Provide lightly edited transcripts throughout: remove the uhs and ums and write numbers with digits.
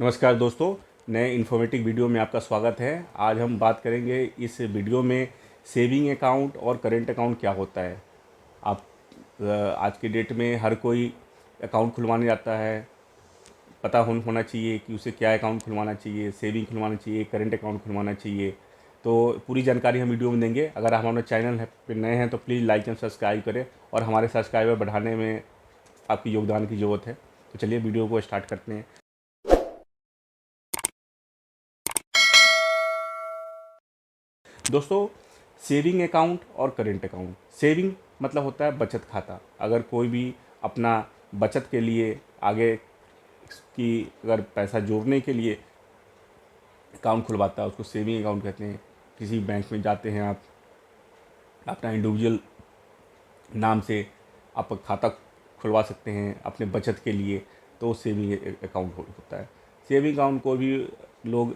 नमस्कार दोस्तों, नए इन्फॉर्मेटिव वीडियो में आपका स्वागत है। आज हम बात करेंगे इस वीडियो में सेविंग अकाउंट और करेंट अकाउंट क्या होता है। आप आज के डेट में हर कोई अकाउंट खुलवाने जाता है। पता होना चाहिए कि उसे क्या अकाउंट खुलवाना चाहिए, सेविंग खुलवाना चाहिए, करेंट अकाउंट खुलवाना चाहिए। तो पूरी जानकारी हम वीडियो में देंगे। अगर आप हमारे चैनल पे नए हैं तो प्लीज़ लाइक एंड सब्सक्राइब करें और हमारे सब्सक्राइबर बढ़ाने में आपकी योगदान की ज़रूरत है। तो चलिए वीडियो को स्टार्ट करते हैं। दोस्तों, सेविंग अकाउंट और करेंट अकाउंट। सेविंग मतलब होता है बचत खाता। अगर कोई भी अपना बचत के लिए आगे की अगर पैसा जोड़ने के लिए अकाउंट खुलवाता है उसको सेविंग अकाउंट कहते हैं। किसी बैंक में जाते हैं आप, अपना इंडिविजुअल नाम से आप खाता खुलवा सकते हैं अपने बचत के लिए, तो सेविंग अकाउंट होता है। सेविंग अकाउंट को भी लोग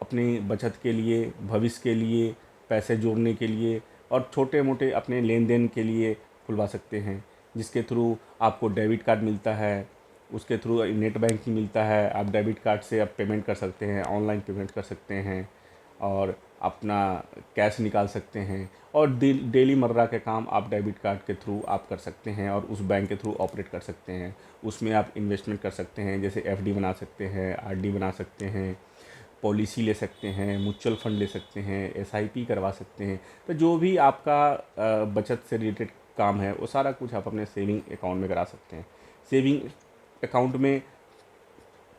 अपनी बचत के लिए, भविष्य के लिए, पैसे जोड़ने के लिए और छोटे मोटे अपने लेन देन के लिए खुलवा सकते हैं, जिसके थ्रू आपको डेबिट कार्ड मिलता है, उसके थ्रू नेट बैंकिंग मिलता है। आप डेबिट कार्ड से आप पेमेंट कर सकते हैं, ऑनलाइन पेमेंट कर सकते हैं और अपना कैश निकाल सकते हैं और डेली मर्रा के काम आप डेबिट कार्ड के थ्रू आप कर सकते हैं और उस बैंक के थ्रू ऑपरेट कर सकते हैं। उसमें आप इन्वेस्टमेंट कर सकते हैं, जैसे एफडी बना सकते हैं, आरडी बना सकते हैं, पॉलिसी ले सकते हैं, म्यूचुअल फंड ले सकते हैं, एसआईपी करवा सकते हैं। तो जो भी आपका बचत से रिलेटेड काम है वो सारा कुछ आप अपने सेविंग अकाउंट में करा सकते हैं। सेविंग अकाउंट में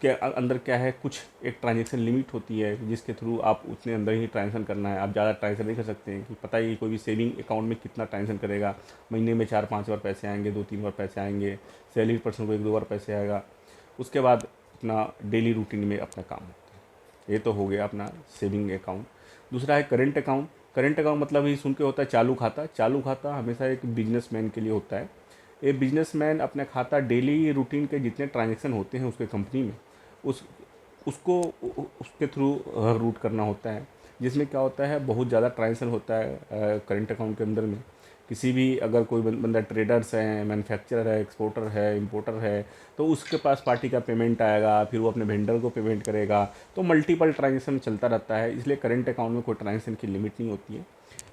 के अंदर क्या है, कुछ एक ट्रांजेक्शन लिमिट होती है जिसके थ्रू आप उतने अंदर ही ट्रांजेक्शन करना है। आप ज़्यादा ट्रांजेक्शन नहीं कर सकते हैं कि पता ही कोई भी सेविंग अकाउंट में कितना ट्रांजेक्शन करेगा। महीने में 4-5 बार पैसे आएंगे, 2-3 बार पैसे आएंगे, सैलरी पर्सन को 1-2 बार पैसे आएगा। उसके बाद अपना डेली रूटीन में अपना काम होता है। ये तो हो गया अपना सेविंग अकाउंट। दूसरा है करेंट अकाउंट। करेंट अकाउंट मतलब ही सुन के होता है चालू खाता। चालू खाता हमेशा एक बिजनेसमैन के लिए होता है। ये बिजनेसमैन अपना खाता डेली रूटीन के जितने ट्रांजेक्शन होते हैं उसके कंपनी में उस उसको उसके थ्रू रूट करना होता है, जिसमें क्या होता है बहुत ज़्यादा ट्रांजेक्शन होता है करंट अकाउंट के अंदर में। किसी भी अगर कोई बंदा ट्रेडर्स हैं, मैन्युफैक्चरर है, एक्सपोर्टर है, इंपोर्टर है, तो उसके पास पार्टी का पेमेंट आएगा, फिर वो अपने वेंडर को पेमेंट करेगा। तो मल्टीपल ट्रांजेक्शन चलता रहता है, इसलिए करंट अकाउंट में कोई ट्रांजेक्शन की लिमिट नहीं होती है।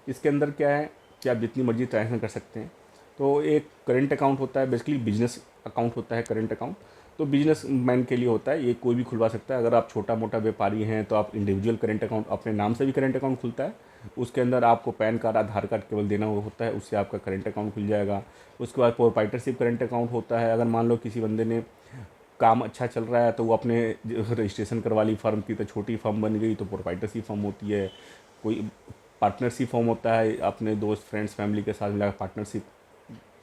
इसके अंदर क्या है कि आप जितनी मर्जी ट्रांजेक्शन कर सकते हैं। तो एक करंट अकाउंट होता है, बेसिकली बिजनेस अकाउंट होता है करंट अकाउंट। तो बिजनेस मैन के लिए होता है, ये कोई भी खुलवा सकता है। अगर आप छोटा मोटा व्यापारी हैं तो आप इंडिविजुअल करंट अकाउंट अपने नाम से भी करंट अकाउंट खुलता है। उसके अंदर आपको पैन कार्ड, आधार कार्ड केवल देना होता है, उससे आपका करंट अकाउंट खुल जाएगा। उसके बाद प्रोप्राइटरशिप करंट अकाउंट होता है। अगर मान लो किसी बंदे ने काम अच्छा चल रहा है तो वो अपने रजिस्ट्रेशन करवा ली फर्म की, तो छोटी फर्म बन गई तो प्रोप्राइटरशिप फर्म होती है। कोई पार्टनरशिप फॉर्म होता है, अपने दोस्त फ्रेंड्स फैमिली के साथ मिलाकर पार्टनरशिप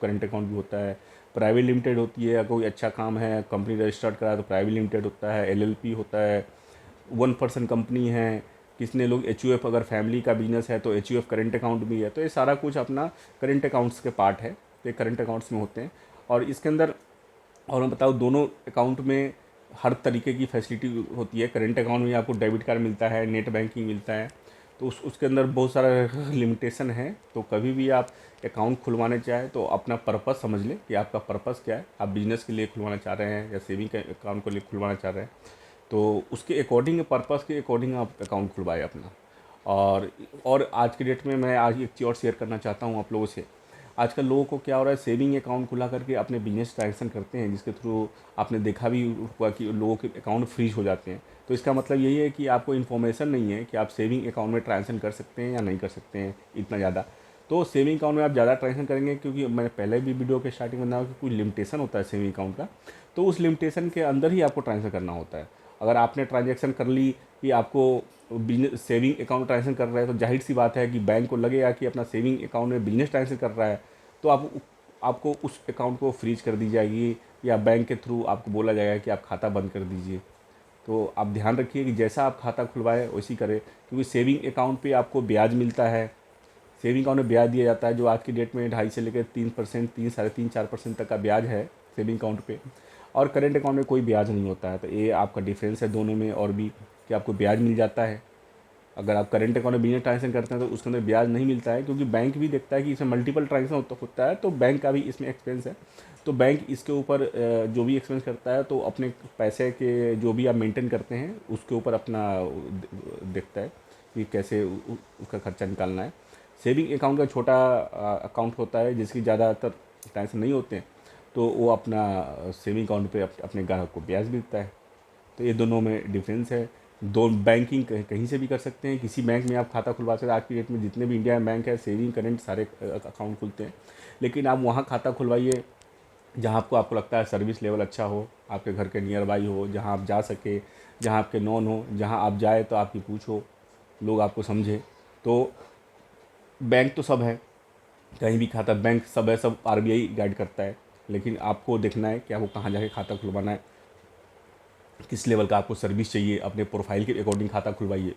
करंट अकाउंट भी होता है। प्राइवेट लिमिटेड होती है, कोई अच्छा काम है, कंपनी रजिस्टर्ड करा है तो प्राइवेट लिमिटेड होता है। एलएलपी होता है, 1 पर्सन कंपनी है। किसने लोग एचयूएफ, अगर फैमिली का बिजनेस है तो एचयूएफ करंट अकाउंट भी है। तो ये सारा कुछ अपना करंट अकाउंट्स के पार्ट है, तो ये करंट अकाउंट्स में होते हैं। और इसके अंदर और मैं बताऊँ, दोनों अकाउंट में हर तरीके की फैसिलिटी होती है। करंट अकाउंट में आपको डेबिट कार्ड मिलता है, नेट बैंकिंग मिलता है, तो उसके अंदर बहुत सारा लिमिटेशन है। तो कभी भी आप अकाउंट खुलवाने चाहें तो अपना पर्पस समझ लें कि आपका पर्पस क्या है। आप बिजनेस के लिए खुलवाना चाह रहे हैं या सेविंग के अकाउंट के लिए खुलवाना चाह रहे हैं, तो उसके अकॉर्डिंग, पर्पस के अकॉर्डिंग आप अकाउंट खुलवाएं अपना। और आज की डेट में मैं आज एक चीज़ और शेयर करना चाहता हूँ आप लोगों से। आजकल लोगों को क्या हो रहा है, सेविंग अकाउंट खुला करके अपने बिजनेस ट्रांजेक्शन करते हैं, जिसके थ्रू आपने देखा भी हुआ कि लोगों के अकाउंट फ्रीज हो जाते हैं। तो इसका मतलब यही है कि आपको इन्फॉर्मेशन नहीं है कि आप सेविंग अकाउंट में ट्रांजेक्शन कर सकते हैं या नहीं कर सकते हैं इतना ज़्यादा। तो सेविंग अकाउंट में आप ज़्यादा ट्रांजेक्शन करेंगे, क्योंकि मैंने पहले भी वीडियो के स्टार्टिंग में बताया कि कोई लिमिटेशन होता है सेविंग अकाउंट का, तो उस लिमिटेशन के अंदर ही आपको ट्रांजेक्शन करना होता है। अगर आपने ट्रांजेक्शन कर ली कि आपको बिजनेस सेविंग अकाउंट ट्रांजेक्शन कर रहे हैं, तो जाहिर सी बात है कि बैंक को लगेगा कि अपना सेविंग अकाउंट में बिजनेस ट्रांजेक्शन कर रहा है, तो आपको उस अकाउंट को फ्रीज कर दी जाएगी या बैंक के थ्रू आपको बोला जाएगा कि आप खाता बंद कर दीजिए। तो आप ध्यान रखिए कि जैसा आप खाता खुलवाएं वैसी करें, क्योंकि सेविंग अकाउंट पे आपको ब्याज मिलता है। सेविंग अकाउंट में ब्याज दिया जाता है, जो आज की डेट में 2.5 से लेकर 3%, 3, 3.5, 4% तक का ब्याज है सेविंग अकाउंट पे। और करेंट अकाउंट में कोई ब्याज नहीं होता है। तो ये आपका डिफरेंस है दोनों में, और भी कि आपको ब्याज मिल जाता है अगर आप करेंट अकाउंट में बिजनेस ट्रांजेक्शन करते हैं तो उसके अंदर ब्याज नहीं मिलता है, क्योंकि बैंक भी देखता है कि इसमें मल्टीपल ट्रांजेक्शन होता है, तो बैंक का भी इसमें एक्सपेंस है। तो बैंक इसके ऊपर जो भी एक्सपेंस करता है तो अपने पैसे के जो भी आप मेंटेन करते हैं उसके ऊपर अपना देखता है कि कैसे उसका खर्चा निकालना है। सेविंग अकाउंट का छोटा अकाउंट होता है जिसकी ज़्यादातर ट्रांजेक्शन नहीं होते हैं, तो वो अपना सेविंग अकाउंट पे अपने ग्राहक को ब्याज मिलता है। तो ये दोनों में डिफरेंस है। दो बैंकिंग कहीं से भी कर सकते हैं, किसी बैंक में आप खाता खुलवा सकते हैं। आज की डेट में जितने भी इंडिया में बैंक है, सेविंग करेंट सारे अकाउंट खुलते हैं। लेकिन आप वहाँ खाता खुलवाइए जहाँ आपको लगता है सर्विस लेवल अच्छा हो, आपके घर के नियर बाई हो, जहाँ आप जा सके, जहाँ आपके नॉन हो, जहाँ आप जाए तो आपकी पूछो, लोग आपको समझे। तो बैंक तो सब है, कहीं भी खाता बैंक सब है, सब आरबीआई गाइड करता है। लेकिन आपको देखना है कि आपको कहाँ जाके खाता खुलवाना है, किस लेवल का आपको सर्विस चाहिए, अपने प्रोफाइल के अकॉर्डिंग खाता खुलवाइए।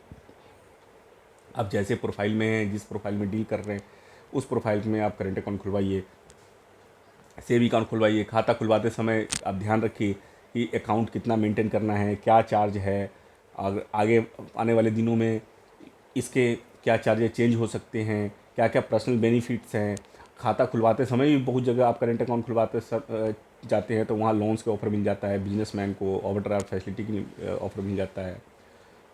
आप जैसे प्रोफाइल में हैं, जिस प्रोफाइल में डील कर रहे हैं, उस प्रोफाइल में आप करेंट अकाउंट खुलवाइए, सेविंग अकाउंट खुलवाइए। खाता खुलवाते समय आप ध्यान रखिए कि अकाउंट कितना मेंटेन करना है, क्या चार्ज है, और आगे आने वाले दिनों में इसके क्या चार्जेस चेंज हो सकते हैं, क्या क्या पर्सनल बेनिफिट्स हैं। खाता खुलवाते समय भी बहुत जगह आप करेंट अकाउंट खुलवाते जाते हैं तो वहाँ लोन्स के ऑफ़र मिल जाता है, बिजनेसमैन को ओवरड्राफ्ट फैसिलिटी की ऑफ़र मिल जाता है,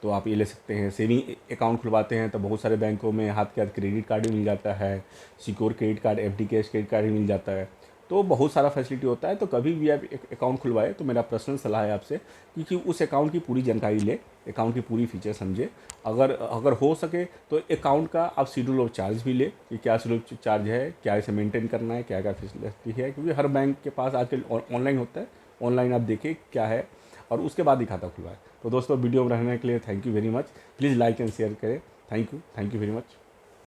तो आप ये ले सकते हैं। सेविंग अकाउंट खुलवाते हैं तो बहुत सारे बैंकों में हाथ के हाथ क्रेडिट कार्ड भी मिल जाता है, secure credit card, FD cash credit card भी मिल जाता है। तो बहुत सारा फैसिलिटी होता है। तो कभी भी आप एक अकाउंट खुलवाए तो मेरा पर्सनल सलाह है आपसे कि उस अकाउंट की पूरी जानकारी ले, अकाउंट की पूरी फीचर समझे। अगर हो सके तो अकाउंट का आप शेड्यूल ऑफ चार्ज भी ले कि क्या शेड्यूल चार्ज है, क्या इसे मेंटेन करना है, क्या क्या फैसिलिटी है, क्योंकि हर बैंक के पास आजकल ऑनलाइन होता है। ऑनलाइन आप देखिए क्या है और उसके बाद ही खाता खुलवाएं। तो दोस्तों, वीडियो में रहने के लिए thank you very much. Please like and share करें। Thank you very much.